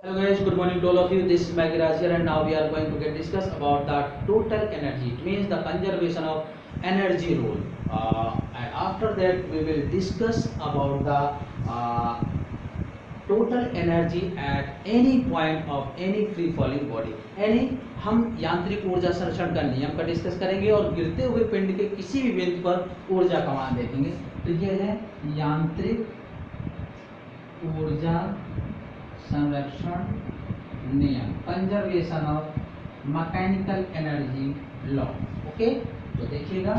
Hello guys, good morning to all of you. This is Maggie Raj here, and now we are going to get discuss about the total energy. It means the conservation of energy rule. And after that, we will discuss about the total energy at any point of any free falling body. हम यांत्रिक ऊर्जा संरक्षण का नियम का discuss करेंगे और गिरते हुए पिंड के किसी भी बिंदु पर ऊर्जा का मान देखेंगे। तो ये है यांत्रिक ऊर्जा संरक्षण नियम, conservation of mechanical energy law. Okay, तो देखिएगा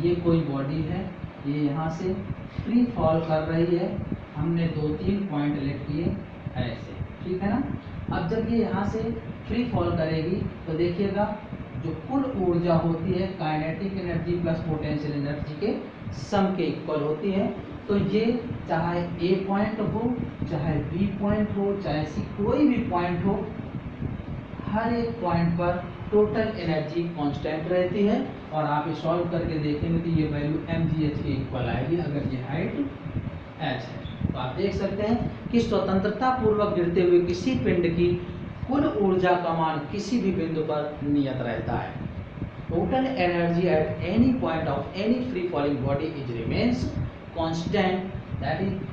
ये कोई बॉडी है, ये यहाँ से फ्री फॉल कर रही है। हमने 2-3 पॉइंट लेट किए ऐसे, ठीक है ना। अब जब ये यहाँ से फ्री फॉल करेगी तो देखिएगा जो कुल ऊर्जा होती है kinetic energy plus potential energy के सम के इक्वल होती है। तो ये चाहे ए पॉइंट हो, चाहे बी पॉइंट हो, चाहे सी कोई भी पॉइंट हो, हर एक पॉइंट पर टोटल एनर्जी कांस्टेंट रहती है। और आप ये सॉल्व करके देखेंगे तो ये वैल्यू mgh के इक्वल आएगी अगर ये हाइट h है। तो आप देख सकते हैं कि स्वतंत्रता पूर्वक गिरते हुए किसी पिंड की कुल ऊर्जा का मान किसी भी बिंदु पर नियत रहता है। Total energy at any point of any free falling body is remains constant,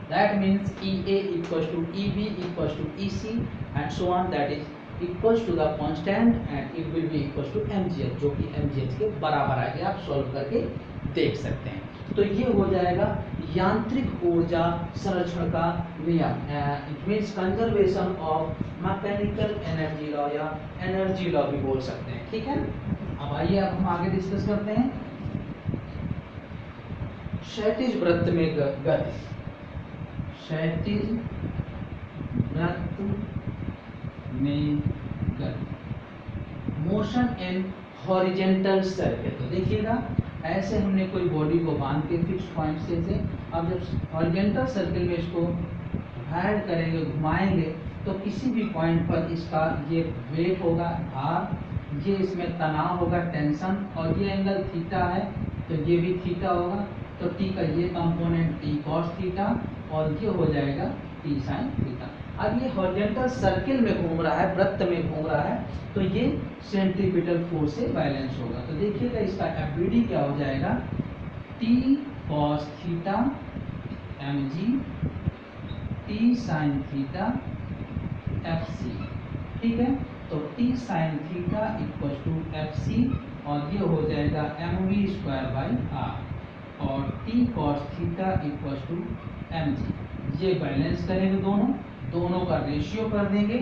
that means EA equals to EB equals to EC and so on, that is equals to the constant and it will be equals to mgh, जो कि mgh के बराबर आएगा। आप solve करके देख सकते हैं। तो ये हो जाएगा यांत्रिक ऊर्जा संरक्षण का नियम, it means conservation of mechanical energy law या एनर्जी लॉ भी बोल सकते हैं, ठीक है। अब आइए अब हम आगे डिस्कस करते हैं क्षैतिज वृत्त में गति। क्षैतिज वृत्त में गति, मोशन इन हॉरिजेंटल सर्किल। तो देखिएगा ऐसे हमने कोई बॉडी को बांध के फिक्स पॉइंट से अब जब हॉरिजेंटल सर्किल में इसको राइड करेंगे, घुमाएंगे, तो किसी भी पॉइंट पर इसका ये वेट होगा भार, ये इसमें तनाव होगा टेंशन, और ये एंगल थीटा है तो ये भी थीटा होगा। तो टी का ये कंपोनेंट टी कॉस थीटा और ये हो जाएगा टी साइन थीटा। अब ये हॉरिजॉन्टल सर्किल में घूम रहा है, वृत्त में घूम रहा है, तो ये सेंट्रीपिटल फोर्स से बैलेंस होगा। तो देखिएगा इसका एफबीडी क्या हो जाएगा, T cos theta mg T sine theta fc, ठीक है। तो T sine theta equal to fc और ये हो जाएगा mv²/r और T cos theta equal to mg। ये बैलेंस करेंगे, दोनों का रेशियो कर देंगे,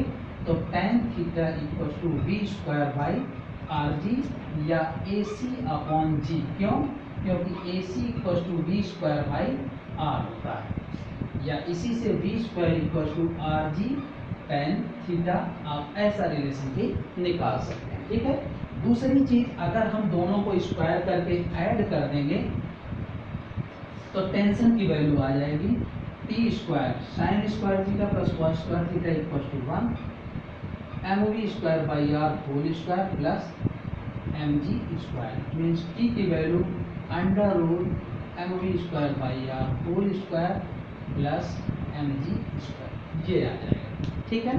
तो tan theta equal to v²/rg या AC/g। क्यों? क्योंकि AC इक्वल टू v²/r होता है, या इसी से v² equal to rg tan theta. आप ऐसा रिलेशन भी निकाल सकते हैं, ठीक है। दूसरी चीज, अगर हम दोनों को स्क्वायर करके ऐड कर देंगे तो टेंशन की वैल्यू आ जाएगी t² sin² theta plus cos² theta equal to 1 mv²/r whole square plus mg², means t की value √mv²/r whole square plus mg², ये आ जाएगा, ठीक है।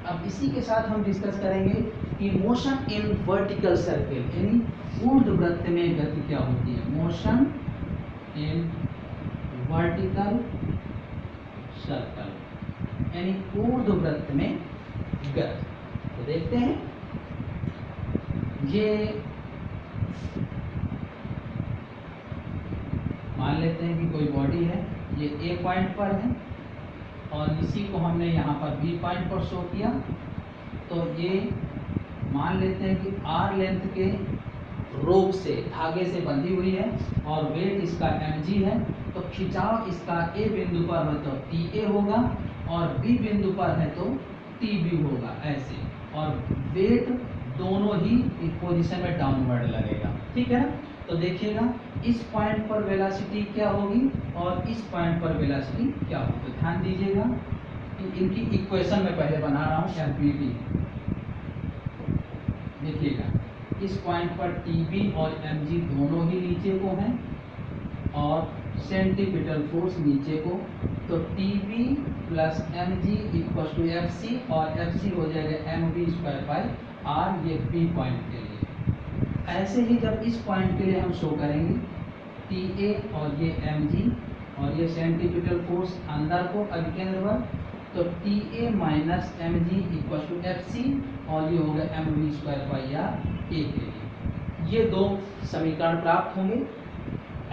अब इसी के साथ हम डिस्कस करेंगे कि मोशन इन वर्टिकल सर्किल, यानी ऊर्ध्ववृत्त में गति क्या होती है। मोशन इन वर्टिकल सर्कल यानी ऊर्ध्ववृत्त में गति। तो देखते हैं, ये मान लेते हैं कि कोई बॉडी है, ये ए पॉइंट पर है और इसी को हमने यहाँ पर बी पॉइंट पर शो किया। तो ये मान लेते हैं कि आर लेंथ के रोप से, धागे से बंधी हुई है और वेट इसका mg है। तो खिंचाव इसका ए बिंदु पर है तो TA होगा और बी बिंदु पर है तो TB होगा ऐसे, और वेट दोनों ही एक पोजीशन में डाउनवर्ड लगेगा, ठीक है ना। तो देखिएगा इस पॉइंट पर वेलोसिटी क्या होगी और इस पॉइंट पर वेलोसिटी क्या होगी। तो ध्यान दीजिएगा, इनकी इक्वेशन में पहले बना रहा हूँ एफबीडी। देखिएगा इस पॉइंट पर टीबी और mg दोनों ही नीचे को हैं और सेंटीपिटल फोर्स नीचे को, तो TB plus mg equal to FC, और FC हो जाएगा mv स्क्वायर बाई r, ये P पॉइंट के लिए। ऐसे ही जब इस पॉइंट के लिए हम शो करेंगे TA और ये mg और ये सेंटीपिटल फोर्स अंदर को अभिकेंद्र बल, तो TA minus mg equal to FC, और ये हो गया mv square by r A के लिए। ये दो समीकरण प्राप्त होंगे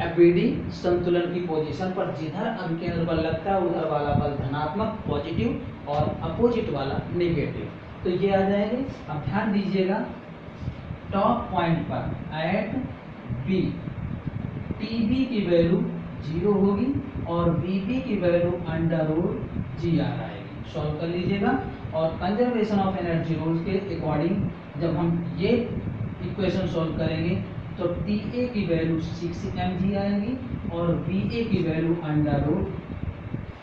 FBD संतुलन की पोजीशन पर। जिधर अभिकेंद्र बल लगता है उधर वाला बल धनात्मक पॉजिटिव और अपोजिट वाला नेगेटिव, तो ये आ जाएंगे। अब ध्यान दीजिएगा, टॉप पॉइंट पर एट B TB की वैल्यू 0 होगी और VB की वैल्यू √GR आएगी। सॉल्व कर लीजिएगा, और कंजर्वेशन ऑफ एनर्जी रूल्स के अकॉर्डिंग जब हम ये इक्वेशन सॉल्व करेंगे तो TA की वैल्यू 6 mg आएगी और VA की वैल्यू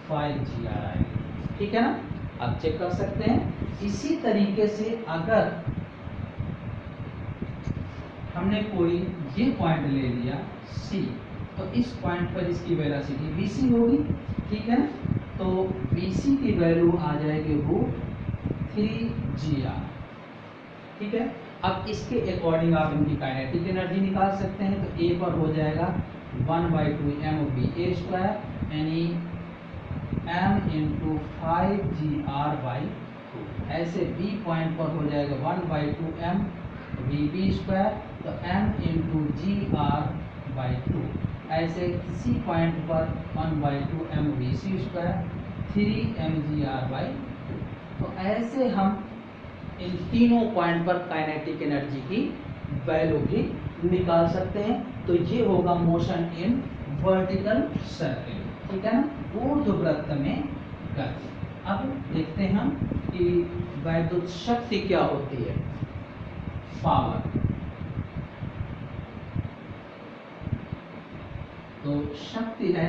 √5GR आएगी। ठीक है ना, आप चेक कर सकते हैं। इसी तरीके से अगर हमने कोई ये पॉइंट ले लिया C, तो इस पॉइंट पर इसकी वेलोसिटी VC होगी। ठीक है ना, तो VC की वैल्यू आ जाएगी √3GR। ठीक है, अब इसके अकॉर्डिंग आप इनकी काइनेटिक एनर्जी निकाल सकते हैं। तो A पर हो जाएगा 1/2 mvA स्क्वायर, यानी m इंटू 5GR/2। ऐसे B पॉइंट पर हो जाएगा 1/2 mvB स्क्वायर, तो m इंटू GR/2। ऐसे C पॉइंट पर 1/2 mvC स्क्वायर, 3 mgR/2। तो ऐसे हम इन तीनों पॉइंट पर काइनेटिक एनर्जी की वैल्यू भी निकाल सकते हैं। तो ये होगा मोशन इन वर्टिकल सर्किल। ठीक है ना, ऊर्ध्ववृत्त में गति। अब देखते हैं हम कि वैद्युत शक्ति क्या होती है। पावर, तो शक्ति है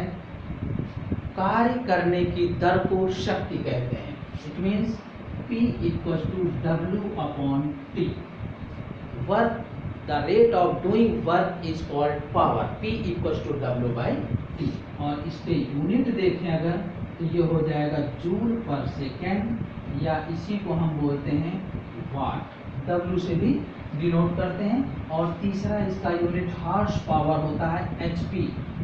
कार्य करने की दर को शक्ति कहते हैं। It means P equals to W/T. Work, the rate of doing work is called power. P equals to W/T. और इसके यूनिट देखें अगर, तो ये हो जाएगा जूल पर सेकेंड, या इसी को हम बोलते हैं वाट। W से भी डिनोट करते हैं। और तीसरा इसका यूनिट हार्स पावर होता है HP,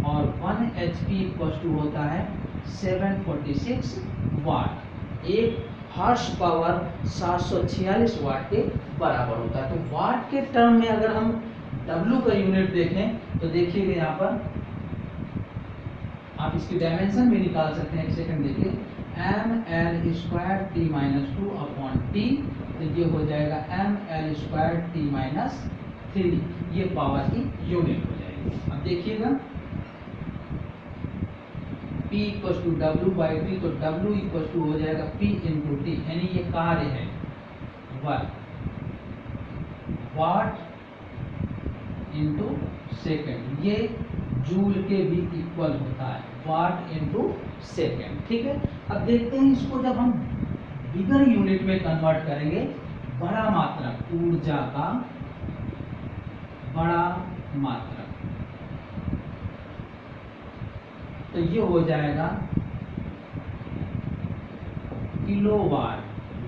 और 1 HP इक्वल्स टू होता है 746 वाट। एक हार्स पावर 746 वाट के बराबर होता है। तो वाट के टर्म में अगर हम W का यूनिट देखें तो देखिएगा यहाँ पर आप इसकी डायमेंशन भी निकाल सकते हैं। एक सेकंड देखिए, mL²T-2/T, तो ये हो जाएगा mL²T-3, ये पावर की यूनिट हो जाएगी। अब देखिएगा P इक्वल टू W/T, तो W इक्वल टू हो जाएगा P इंटू T, यानी ये कार्य है वर्क, वाट इंटू सेकेंड। ये जूल के भी इक्वल होता है, वाट इंटू सेकेंड। ठीक है, अब देखते हैं इसको जब हम बिगर यूनिट में कन्वर्ट करेंगे, बड़ा मात्रक, ऊर्जा का बड़ा मात्रक, तो ये हो जाएगा किलोवाट।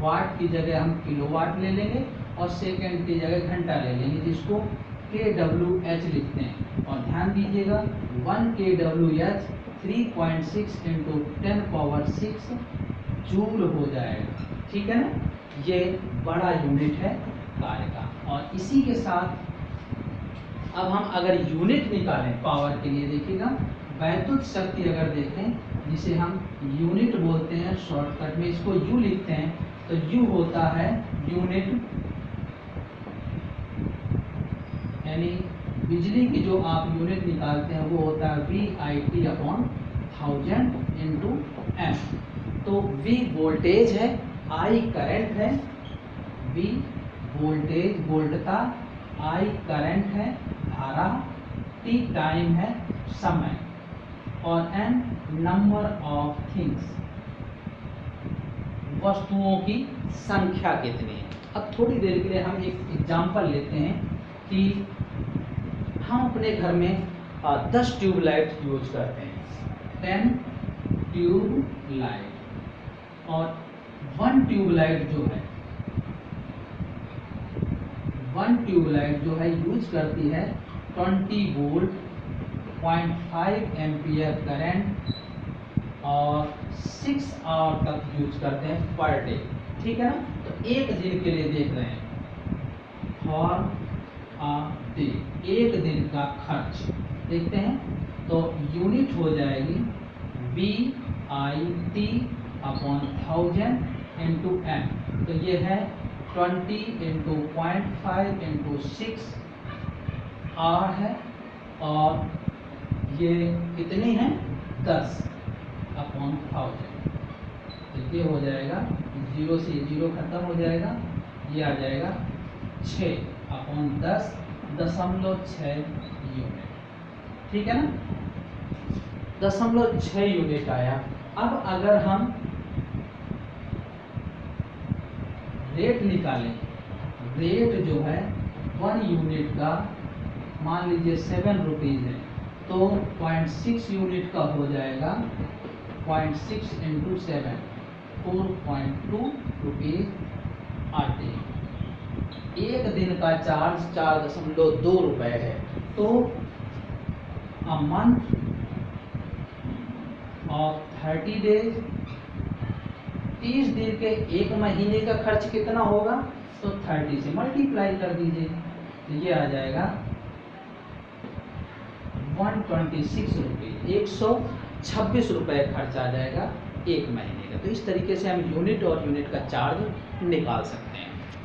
वाट की जगह हम किलोवाट ले लेंगे और सेकंड की जगह घंटा ले लेंगे, जिसको kWh लिखते हैं। और ध्यान दीजिएगा 1 kWh 3.6 इंटू 10⁻⁶ जूल हो जाएगा। ठीक है ना, ये बड़ा यूनिट है कार्य का। और इसी के साथ अब हम अगर यूनिट निकालें पावर के लिए, देखिएगा वैद्युत शक्ति अगर देखें, जिसे हम यूनिट बोलते हैं, शॉर्टकट में इसको U लिखते हैं, तो U होता है यूनिट, यानी बिजली की जो आप यूनिट निकालते हैं वो होता है VIT/1000 इंटू M। तो V वोल्टेज है, I करंट है, V वोल्टेज वोल्टता, I करंट है, धारा, T टाइम है, समय, और n नंबर ऑफ थिंग्स, वस्तुओं की संख्या कितनी है। अब थोड़ी देर के लिए हम एक एग्जांपल लेते हैं कि हम अपने घर में 10 ट्यूबलाइट यूज करते हैं। 10 ट्यूब लाइट, और 1 ट्यूब लाइट जो है यूज करती है 20 वोल्ट 0.5 एम्पियर करंट और 6 आवर तक यूज करते हैं पर डे। ठीक है ना, तो एक दिन के लिए देख रहे हैं, फॉर अ डे, एक दिन का खर्च देखते हैं। तो यूनिट हो जाएगी VIT अपॉन 1000 इंटू M, तो ये है 20 इंटू 0.5 इंटू 6 आवर है, और ये कितनी है 10 अपॉन 1000, तो ये हो जाएगा 0 से 0 खत्म हो जाएगा, ये आ जाएगा 6 अपॉन 10.6 यूनिट। ठीक है ना, 0.6 यूनिट आया। अब अगर हम रेट निकालें, रेट जो है 1 यूनिट का मान लीजिए 7 रुपीज़ है, तो 0.6 यूनिट का हो जाएगा 0.6 इंटू 7 4.2 रुपीज़ आते हैं। एक दिन का चार्ज 4.2 रुपये है, तो अ मंथ ऑफ 30 डेज, 30 दिन के एक महीने का खर्च कितना होगा, तो 30 से मल्टीप्लाई कर दीजिए, तो ये आ जाएगा 126 रुपये, 126 रुपये खर्च आ जाएगा एक महीने का। तो इस तरीके से हम यूनिट और यूनिट का चार्ज निकाल सकते हैं।